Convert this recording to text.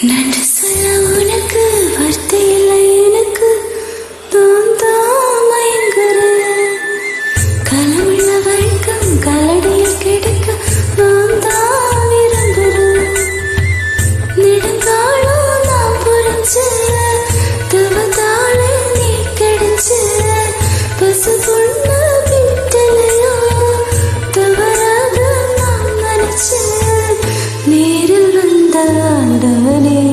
நன்றி சொல்ல உனக்கு வார்த்தை இல்லை எனக்கு. நான் தான் மயங்குறேன். களமுள்ள வரைக்கும் காலடியில் கிடைக்க நான் தான் விரும்புறேன். நெடுங்காலம் நான் புரிஞ்ச தவத்தாலே நீ கிடைச்ச பசு பொண்ணு வீட்டிலையோ தவறாக நான் நினைச்சேன். நேரில் வந்த ஆண்டவனே